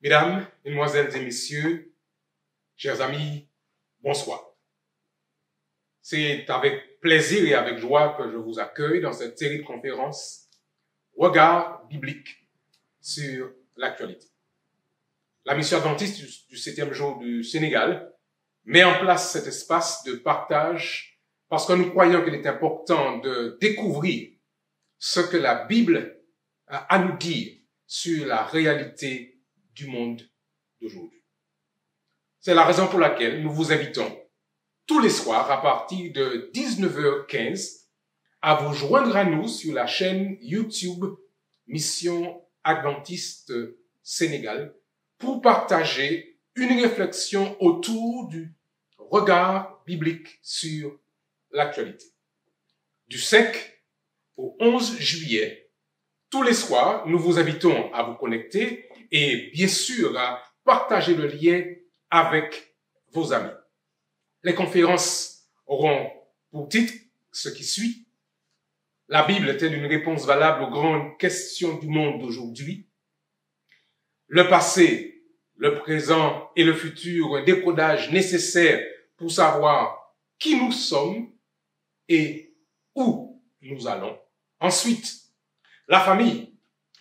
Mesdames, Mesdemoiselles et Messieurs, chers amis, bonsoir. C'est avec plaisir et avec joie que je vous accueille dans cette série de conférences Regard biblique sur l'actualité. La mission adventiste du 7e jour du Sénégal met en place cet espace de partage parce que nous croyons qu'il est important de découvrir ce que la Bible a à nous dire sur la réalité du monde d'aujourd'hui. C'est la raison pour laquelle nous vous invitons tous les soirs à partir de 19h15 à vous joindre à nous sur la chaîne YouTube Mission Adventiste Sénégal pour partager une réflexion autour du regard biblique sur l'actualité. Du 5 au 11 juillet, tous les soirs, nous vous invitons à vous connecter et bien sûr à partager le lien avec vos amis. Les conférences auront pour titre ce qui suit: la Bible est-elle une réponse valable aux grandes questions du monde d'aujourd'hui? Le passé, le présent et le futur, un décodage nécessaire pour savoir qui nous sommes et où nous allons. Ensuite, la famille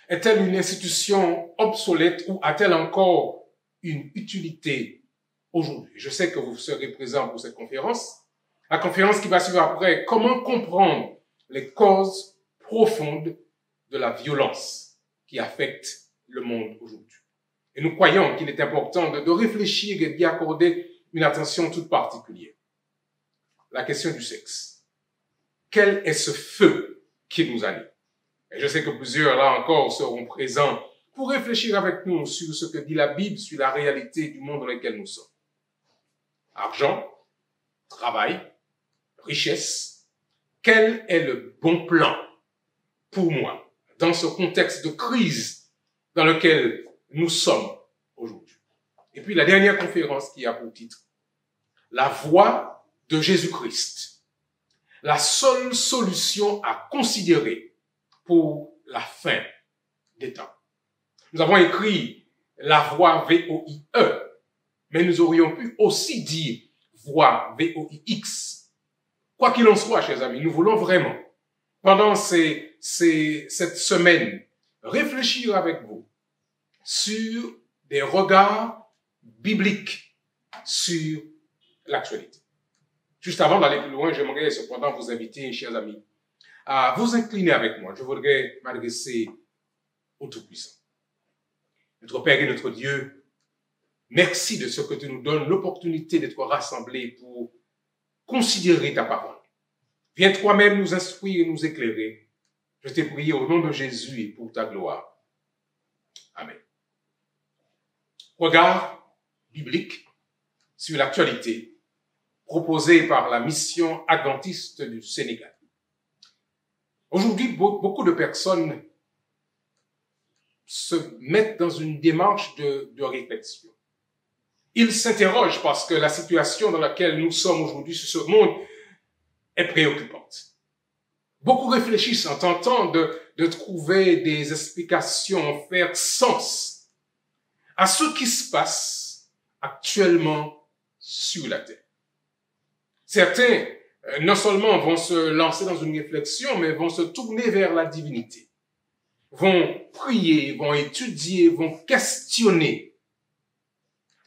est-elle une institution obsolète ou a-t-elle encore une utilité aujourd'hui? Je sais que vous serez présents pour cette conférence. La conférence qui va suivre après: comment comprendre les causes profondes de la violence qui affecte le monde aujourd'hui. Et nous croyons qu'il est important de réfléchir et d'y accorder une attention toute particulière. La question du sexe. Quel est ce feu qui nous anime? Et je sais que plusieurs, là encore, seront présents pour réfléchir avec nous sur ce que dit la Bible, sur la réalité du monde dans lequel nous sommes. Argent, travail, richesse. Quel est le bon plan pour moi dans ce contexte de crise dans lequel nous sommes aujourd'hui? Et puis la dernière conférence qui a pour titre la voix de Jésus-Christ, la seule solution à considérer pour la fin des temps. Nous avons écrit la voix V-O-I-E, mais nous aurions pu aussi dire voix V-O-I-X. Quoi qu'il en soit, chers amis, nous voulons vraiment, pendant cette semaine, réfléchir avec vous sur des regards bibliques sur l'actualité. Juste avant d'aller plus loin, j'aimerais cependant vous inviter, chers amis, à vous incliner avec moi. Je voudrais m'adresser au Tout-Puissant. Notre Père et notre Dieu, merci de ce que tu nous donnes l'opportunité d'être rassemblés pour considérer ta parole. Viens toi-même nous instruire et nous éclairer. Je t'ai prié au nom de Jésus et pour ta gloire. Amen. Regard biblique sur l'actualité proposé par la mission adventiste du Sénégal. Aujourd'hui, beaucoup de personnes se mettent dans une démarche de réflexion. Ils s'interrogent parce que la situation dans laquelle nous sommes aujourd'hui sur ce monde est préoccupante. Beaucoup réfléchissent en tentant de trouver des explications, faire sens à ce qui se passe actuellement sur la terre. Certains, non seulement vont se lancer dans une réflexion, mais vont se tourner vers la divinité, vont prier, vont étudier, vont questionner,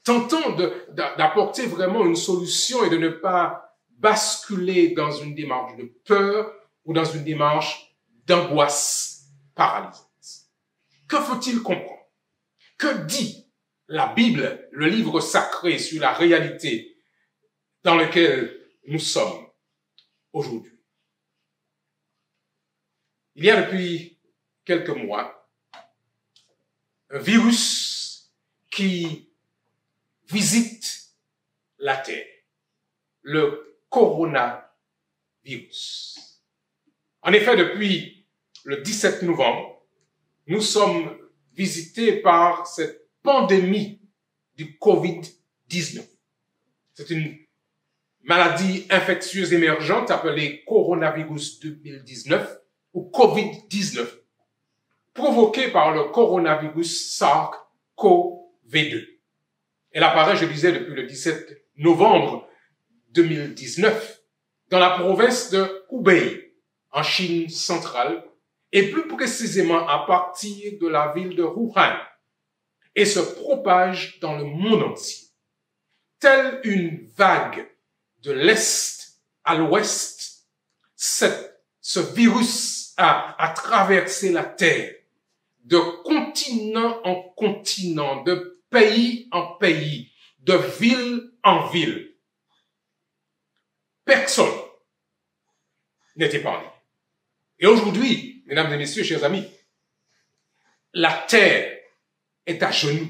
tentant d'apporter vraiment une solution et de ne pas basculer dans une démarche de peur ou dans une démarche d'angoisse paralysante. Que faut-il comprendre? Que dit la Bible, le livre sacré, sur la réalité dans laquelle nous sommes aujourd'hui? Il y a depuis quelques mois un virus qui visite la Terre, le coronavirus. En effet, depuis le 17 novembre, nous sommes visités par cette pandémie du Covid-19. C'est une maladie infectieuse émergente appelée coronavirus 2019 ou Covid-19, provoquée par le coronavirus SARS-CoV-2. V2. Elle apparaît, je disais, depuis le 17 novembre 2019 dans la province de Hubei, en Chine centrale, et plus précisément à partir de la ville de Wuhan, et se propage dans le monde entier. Telle une vague de l'Est à l'Ouest, ce virus a traversé la Terre, de continent en continent, de pays en pays, de ville en ville. Personne n'est épargné. Et aujourd'hui, mesdames et messieurs, chers amis, la Terre est à genoux.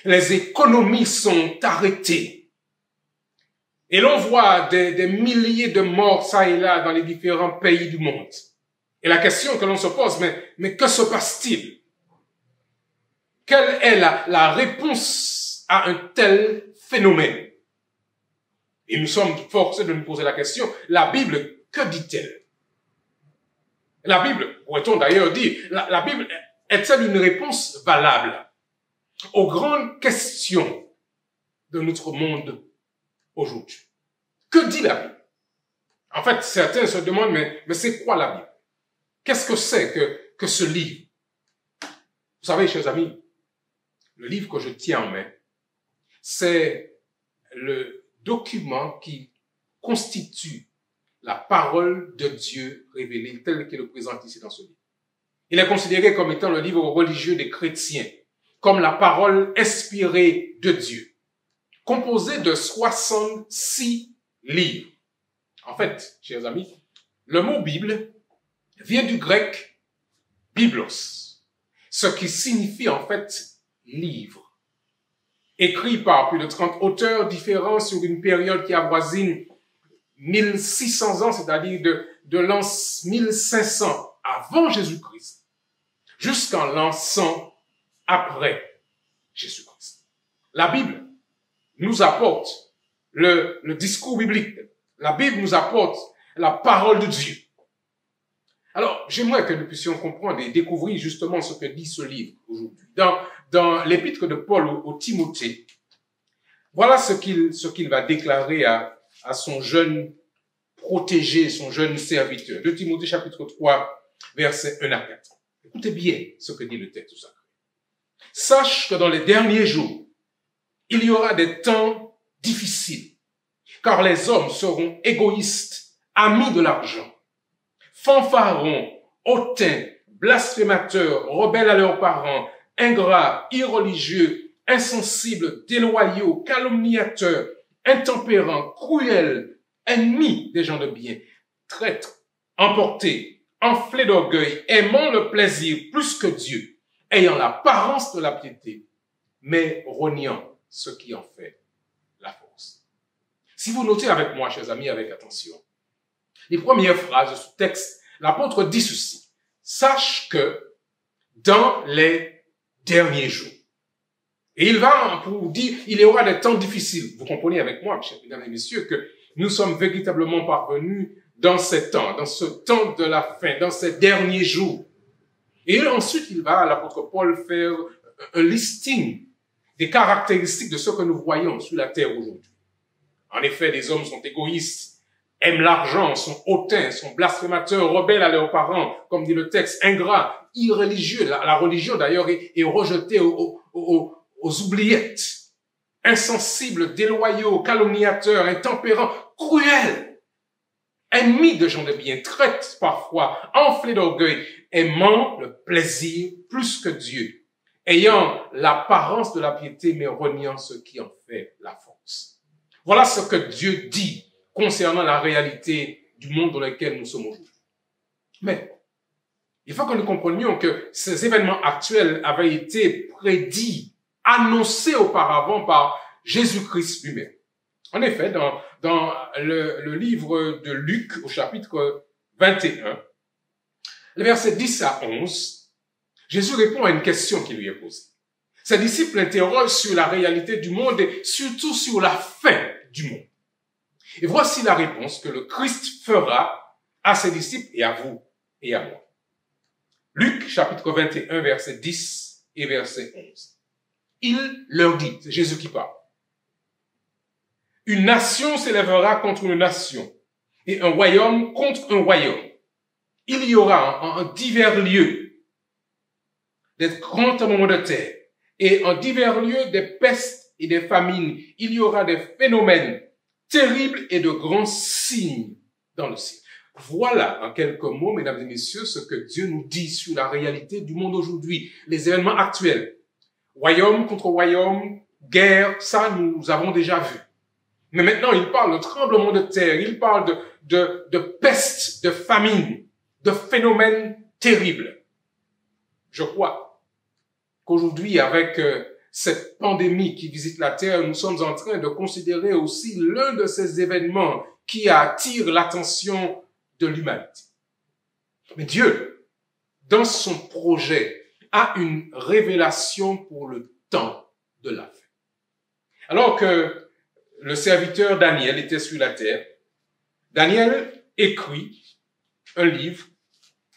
Les économies sont arrêtées. Et l'on voit des milliers de morts ça et là dans les différents pays du monde. Et la question que l'on se pose, mais que se passe-t-il? Quelle est la réponse à un tel phénomène? Et nous sommes forcés de nous poser la question, la Bible, que dit-elle? La Bible, pourrait-on d'ailleurs dire, la Bible est-elle une réponse valable aux grandes questions de notre monde aujourd'hui? Que dit la Bible? En fait, certains se demandent, mais c'est quoi la Bible? Qu'est-ce que c'est que ce livre? Vous savez, chers amis, le livre que je tiens en main, c'est le document qui constitue la parole de Dieu révélée, tel qu'il le présente ici dans ce livre. Il est considéré comme étant le livre religieux des chrétiens, comme la parole inspirée de Dieu, composé de 66 livres. En fait, chers amis, le mot Bible vient du grec biblos, ce qui signifie en fait livre, écrit par plus de 30 auteurs différents sur une période qui avoisine 1600 ans, c'est-à-dire de l'an 1500 avant Jésus-Christ jusqu'en l'an 100 après Jésus-Christ. La Bible nous apporte le discours biblique. La Bible nous apporte la parole de Dieu. Alors, j'aimerais que nous puissions comprendre et découvrir justement ce que dit ce livre aujourd'hui. Dans l'épître de Paul au Timothée, voilà ce qu'il va déclarer à son jeune protégé, son jeune serviteur. De Timothée chapitre 3, versets 1 à 4. Écoutez bien ce que dit le texte sacré. Sache que dans les derniers jours, il y aura des temps difficiles, car les hommes seront égoïstes, amis de l'argent, fanfarons, hautains, blasphémateurs, rebelles à leurs parents, ingrats, irreligieux, insensibles, déloyaux, calomniateurs, intempérants, cruels, ennemis des gens de bien, traîtres, emportés, enflés d'orgueil, aimant le plaisir plus que Dieu, ayant l'apparence de la piété, mais reniant ce qui en fait la force. Si vous notez avec moi, chers amis, avec attention, les premières phrases de ce texte, l'apôtre dit ceci. Sache que dans les derniers jours, et il va pour dire, il y aura des temps difficiles. Vous comprenez avec moi, chers mesdames et messieurs, que nous sommes véritablement parvenus dans ces temps, dans ce temps de la fin, dans ces derniers jours. Et ensuite, il va, l'apôtre Paul, faire un listing des caractéristiques de ce que nous voyons sur la terre aujourd'hui. En effet, les hommes sont égoïstes, aiment l'argent, sont hautains, sont blasphémateurs, rebelles à leurs parents, comme dit le texte, ingrats, irréligieux. La religion, d'ailleurs, est rejetée aux oubliettes, insensibles, déloyaux, calomniateurs, intempérants, cruels, ennemis de gens de bien, traitent parfois, enflés d'orgueil, aimant le plaisir plus que Dieu, ayant l'apparence de la piété, mais reniant ce qui en fait la force. Voilà ce que Dieu dit concernant la réalité du monde dans lequel nous sommes aujourd'hui. Mais il faut que nous comprenions que ces événements actuels avaient été prédits, annoncés auparavant par Jésus-Christ lui-même. En effet, dans le livre de Luc, au chapitre 21, le verset 10 à 11, Jésus répond à une question qui lui est posée. Ses disciples l'interrogent sur la réalité du monde et surtout sur la fin du monde. Et voici la réponse que le Christ fera à ses disciples et à vous et à moi. Luc, chapitre 21, verset 10 et verset 11. il leur dit, c'est Jésus qui parle, une nation s'élèvera contre une nation et un royaume contre un royaume. Il y aura en divers lieux des grands tremblements de terre et en divers lieux des pestes et des famines. Il y aura des phénomènes terribles et de grands signes dans le ciel. Voilà, en quelques mots, mesdames et messieurs, ce que Dieu nous dit sur la réalité du monde aujourd'hui, les événements actuels. Royaume contre royaume, guerre, ça nous avons déjà vu. Mais maintenant, il parle de tremblement de terre, il parle de peste, de famine, de phénomènes terribles. Je crois qu'aujourd'hui, avec cette pandémie qui visite la terre, nous sommes en train de considérer aussi l'un de ces événements qui attire l'attention de l'humanité. Mais Dieu, dans son projet, a une révélation pour le temps de la fin. Alors que le serviteur Daniel était sur la terre, Daniel écrit un livre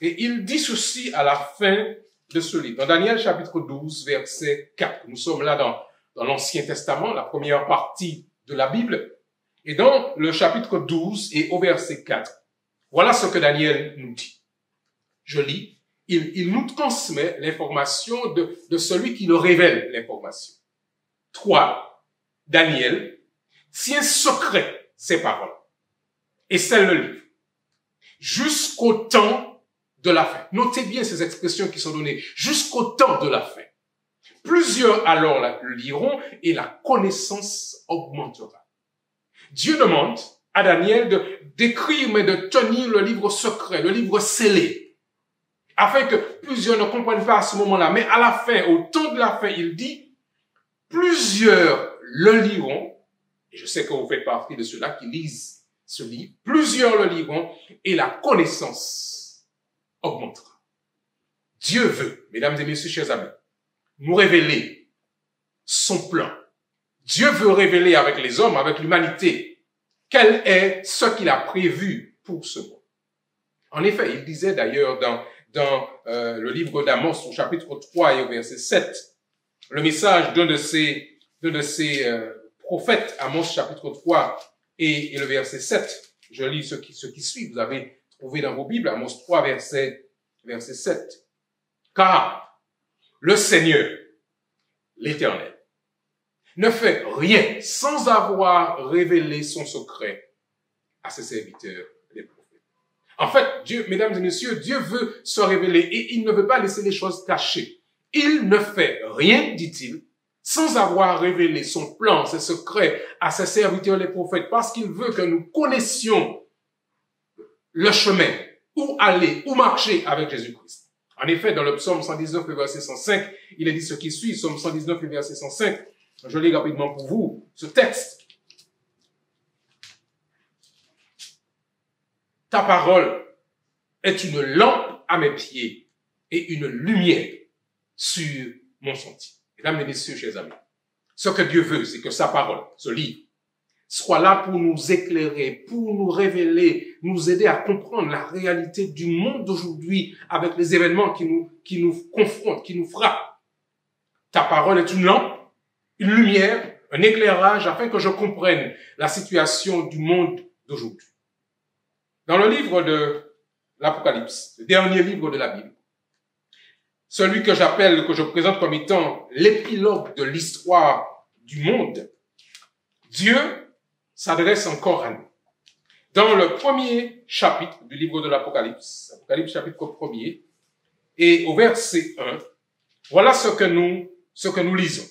et il dit ceci à la fin de ce livre. Dans Daniel chapitre 12, verset 4. Nous sommes là dans l'Ancien Testament, la première partie de la Bible. Et dans le chapitre 12 et au verset 4, voilà ce que Daniel nous dit. Je lis. Il nous transmet l'information de celui qui le révèle l'information. Toi, Daniel, tiens secret ces paroles et scelle le livre jusqu'au temps de la fin. Notez bien ces expressions qui sont données. Jusqu'au temps de la fin. Plusieurs alors le liront et la connaissance augmentera. Dieu demande à Daniel d'écrire mais de tenir le livre secret, le livre scellé, afin que plusieurs ne comprennent pas à ce moment-là. Mais à la fin, au temps de la fin, il dit, plusieurs le liront, et je sais que vous faites partie de ceux-là qui lisent ce livre, plusieurs le liront, et la connaissance augmentera. Dieu veut, mesdames et messieurs, chers amis, nous révéler son plan. Dieu veut révéler avec les hommes, avec l'humanité, quel est ce qu'il a prévu pour ce monde. En effet, il disait d'ailleurs dans le livre d'Amos, au chapitre 3 et au verset 7, le message d'un de ces prophètes, Amos chapitre 3 et le verset 7. Je lis ce qui suit, vous avez trouvé dans vos Bibles, Amos 3, verset 7. Car le Seigneur, l'Éternel, ne fait rien sans avoir révélé son secret à ses serviteurs, les prophètes. En fait, Dieu, mesdames et messieurs, Dieu veut se révéler et il ne veut pas laisser les choses cachées. Il ne fait rien, dit-il, sans avoir révélé son plan, ses secrets à ses serviteurs, les prophètes, parce qu'il veut que nous connaissions le chemin, où aller, où marcher avec Jésus-Christ. En effet, dans le psaume 119, verset 105, il est dit ce qui suit, psaume 119, verset 105, je lis rapidement pour vous ce texte. Ta parole est une lampe à mes pieds et une lumière sur mon sentier. Mesdames et messieurs, chers amis, ce que Dieu veut, c'est que sa parole, ce livre, soit là pour nous éclairer, pour nous révéler, nous aider à comprendre la réalité du monde d'aujourd'hui avec les événements qui nous confrontent, qui nous frappent. Ta parole est une lampe, une lumière, un éclairage afin que je comprenne la situation du monde d'aujourd'hui. Dans le livre de l'Apocalypse, le dernier livre de la Bible, celui que je présente comme étant l'épilogue de l'histoire du monde, Dieu s'adresse encore à nous. Dans le premier chapitre du livre de l'Apocalypse, Apocalypse chapitre 1er, et au verset 1, voilà ce que nous lisons.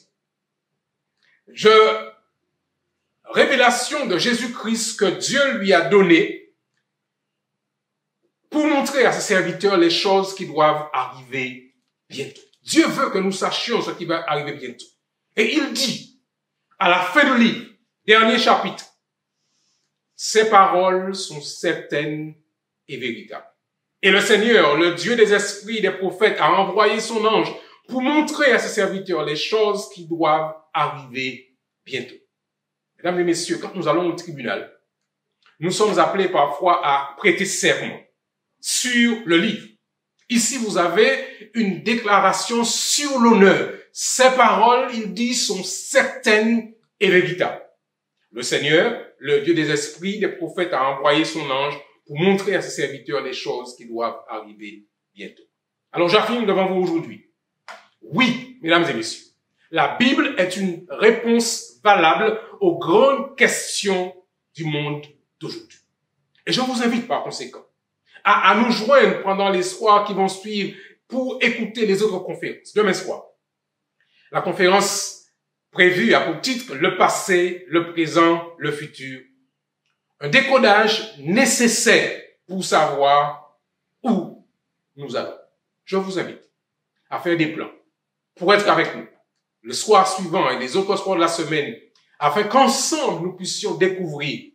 Révélation de Jésus-Christ que Dieu lui a donnée pour montrer à ses serviteurs les choses qui doivent arriver bientôt. Dieu veut que nous sachions ce qui va arriver bientôt. Et il dit, à la fin du livre, dernier chapitre, ces paroles sont certaines et véritables. Et le Seigneur, le Dieu des esprits et des prophètes, a envoyé son ange pour montrer à ses serviteurs les choses qui doivent arriver bientôt. Mesdames et messieurs, quand nous allons au tribunal, nous sommes appelés parfois à prêter serment sur le livre. Ici, vous avez une déclaration sur l'honneur. ces paroles, il dit, sont certaines et véritables. Le Seigneur, le Dieu des esprits, des prophètes, a envoyé son ange pour montrer à ses serviteurs les choses qui doivent arriver bientôt. Alors j'affirme devant vous aujourd'hui, oui, mesdames et messieurs, la Bible est une réponse valable aux grandes questions du monde d'aujourd'hui. Et je vous invite par conséquent à nous joindre pendant les soirs qui vont suivre pour écouter les autres conférences. Demain soir, la conférence prévue a pour titre « Le passé, le présent, le futur ». Un décodage nécessaire pour savoir où nous allons. Je vous invite à faire des plans pour être avec nous le soir suivant et les autres soirs de la semaine, afin qu'ensemble nous puissions découvrir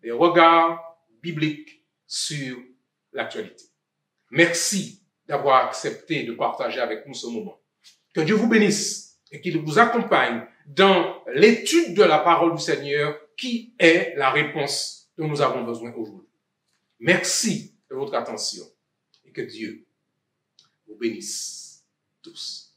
des regards bibliques sur l'actualité. Merci d'avoir accepté de partager avec nous ce moment. Que Dieu vous bénisse et qu'il vous accompagne dans l'étude de la parole du Seigneur qui est la réponse dont nous avons besoin aujourd'hui. Merci de votre attention et que Dieu vous bénisse tous.